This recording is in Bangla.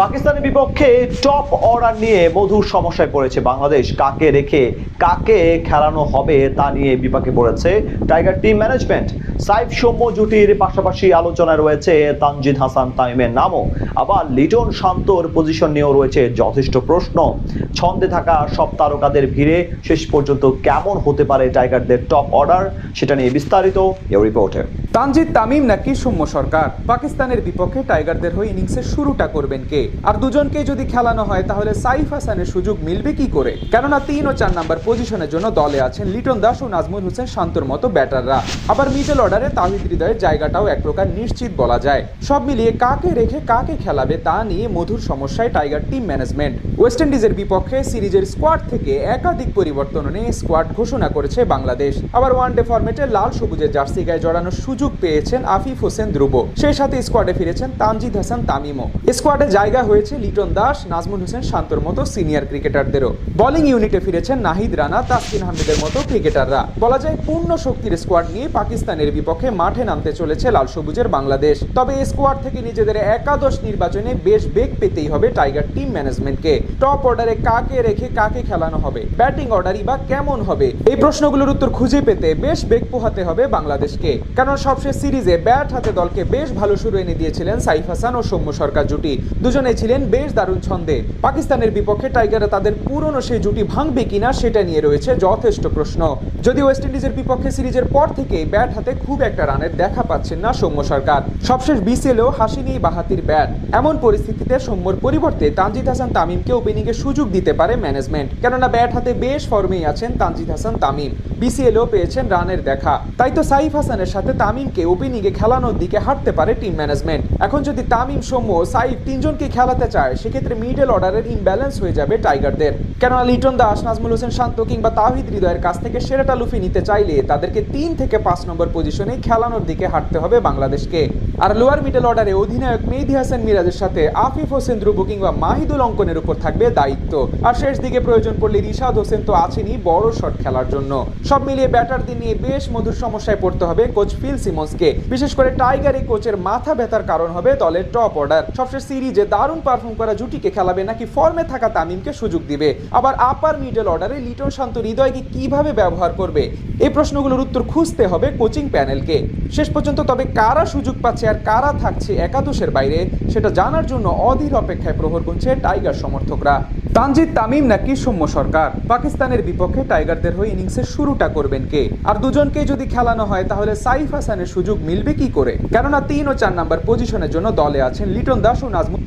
পাকিস্তানের বিপক্ষে টপ অর্ডার নিয়ে মধুর সমস্যায় পড়েছে বাংলাদেশ। কাকে রেখে কাকে খেলানো হবে তা নিয়ে বিপাকে পড়েছে tiger team management. Saif Soumya জুটির পাশাপাশি আলোচনায় রয়েছে তানজিদ হাসান তামিমের নামও। আবার লিটন শান্তর পজিশন নিয়েও রয়েছে যথেষ্ট প্রশ্ন। ছন্দে থাকা সব তারকাদের ভিড়ে শেষ পর্যন্ত কেমন হতে পারে টাইগারদের টপ অর্ডার, সেটা নিয়ে বিস্তারিত এই রিপোর্টে। তানজিদ তামিম নাকি সৌম্য সরকার, পাকিস্তানের বিপক্ষে টাইগারদের হয়ে ইনিংসের শুরুটা করবেন কে? আর দুজনকে যদি খেলানো হয় তাহলে সাইফ হাসানের সুযোগ মিলবে কি করে? কেননা 3 ও 4 নাম্বার পজিশনের জন্য দলে আছেন লিটন দাস ও নাজমুল হোসেন শান্তর মতো ব্যাটাররা। আবার মিডল অর্ডারে তাহিদ হৃদয়ের জায়গাটাও এক প্রকার নিশ্চিত বলা যায়। সব মিলিয়ে কাকে রেখে কাকে খেলাবে তা নিয়ে মধুর সমস্যায় টাইগার টিম ম্যানেজমেন্ট। ওয়েস্ট ইন্ডিজের বিপক্ষে সিরিজের স্কোয়াড থেকে একাধিক পরিবর্তন নিয়ে স্কোয়াড ঘোষণা করেছে বাংলাদেশ। আবার ওয়ানডে ফরম্যাটে লাল সবুজের জার্সি গায়ে জড়ানোর সুযোগ পেয়েছেন আফিফ হোসেন ধ্রুব। সেই সাথে স্কোয়াডে ফিরেছেন তানজিদ হাসান তামিমও। স্কোয়াডে জায়গা হয়েছে লিটন দাস, নাজমুল হোসেন শান্তর মতো সিনিয়র ক্রিকেটারদেরও। বোলিং ইউনিটে ফিরেছেন নাহিদ রানা, তাসকিন আহমেদের মতো ক্রিকেটাররা। বলা যায় পূর্ণ শক্তির স্কোয়াড নিয়ে পাকিস্তানের বিপক্ষে মাঠে নামতে চলেছে লাল সবুজের বাংলাদেশ। তবে এই স্কোয়াড থেকে নিজেদের একাদশ নির্বাচনে বেশ বেগ পেতেই হবে টাইগার টিম ম্যানেজমেন্টকে। টপ অর্ডারে কাকে রেখে কাকে খেলানো হবে, ব্যাটিং অর্ডারই বা কেমন হবে, এই প্রশ্নগুলোর উত্তর খুঁজে পেতে বেশ বেগ পোহাতে হবে বাংলাদেশকে। কারণ সবশেষ সিরিজে ব্যাট হাতে দলকে বেশ ভালো শুরু এনে দিয়েছিলেন সাইফ হাসান ও সৌম্য সরকার জুটি। দুজনেই ছিলেন বেশ দারুণ ছন্দে। পাকিস্তানের বিপক্ষে টাইগাররা তাদের পুরনো সেই জুটি ভাঙবে কিনা সেটা নিয়ে রয়েছে যথেষ্ট প্রশ্ন। যদি ওয়েস্ট ইন্ডিজের বিপক্ষে সিরিজের পর থেকেই ব্যাট হাতে খুব একটা রানের দেখা পাচ্ছেন না সৌম্য সরকার। সবশেষ বিসিএলেও হাসিনি বাহাতির ব্যাট। এমন পরিস্থিতিতে সৌম্যর পরিবর্তে তানজিদ হাসান তামিমকে ওপেনিংয়ে সুযোগ দিতে পারে ম্যানেজমেন্ট। কেননা ব্যাট হাতে বেশ ফর্মেই আছেন তানজিদ হাসান তামিম, বিসিএলেও পেয়েছেন রানের দেখা। তাই তো সাইফ হাসানের সাথে তামিমকে ওপেনিংয়ে খেলানোর দিকে হাঁটতে পারে টিম ম্যানেজমেন্ট। এখন যদি তামিম, সৌম্য, সাইফ তিনজনকে খেলাতে চায় সেক্ষেত্রে মিডল অর্ডারের ইমব্যালেন্স হয়ে যাবে টাইগারদের। কেননা লিটন দাস, নাজমুল হোসেন শান্ত কিংবা তাহিদ হৃদয়ের কাছ থেকে সেরাটা লুফে নিতে চাইলে তাদেরকে 3 থেকে 5 নম্বর পজিশনে খেলানোর দিকে হাঁটতে হবে বাংলাদেশকে। আর লোয়ার মিডল অর্ডারে অধিনায়ক মেহেদী হাসান মিরাজের সাথে আফিফ হোসেন ধ্রুব কিংবা মাহিদুল অঙ্কনের উপর থাকবে দায়িত্ব। আর শেষ দিকে প্রয়োজন পড়লে রিশাদ হোসেন তো আছেনই বড় শট খেলার জন্য। সব মিলিয়ে ব্যাটারদের নিয়ে বেশ মধুর সমস্যায় পড়তে হবে কোচ ফিল সিমন্সকে। বিশেষ করে টাইগার এই কোচের মাথা ব্যথার কারণ হবে দলের টপ অর্ডার। সবশেষ সিরিজে দারুণ পারফর্ম করা জুটিকে খেলাবে নাকি ফর্মে থাকা তামিমকে সুযোগ দিবে? আবার আপার মিডল অর্ডারে লিটন শান্ত হৃদয়কে কিভাবে ব্যবহার করবে? এই প্রশ্নগুলোর উত্তর খুঁজতে হবে কোচিং প্যানেলকে। শেষ পর্যন্ত তবে কারা সুযোগ পাচ্ছে আর কারা থাকছে একাদশের বাইরে সেটা জানার জন্য অধীর অপেক্ষায় প্রহর গুনছে টাইগার সমর্থকরা। তানজিদ তামিম নাকি সৌম্য সরকার, পাকিস্তানের বিপক্ষে টাইগারদের হয়ে ইনিংসের শুরুটা করবেন কে? আর দুজনকে যদি খেলানো হয় তাহলে সাইফ হাসানের সুযোগ মিলবে কি করে? কেননা 3 ও 4 নাম্বার পজিশনের জন্য দলে আছেন লিটন দাস ও নাজমুল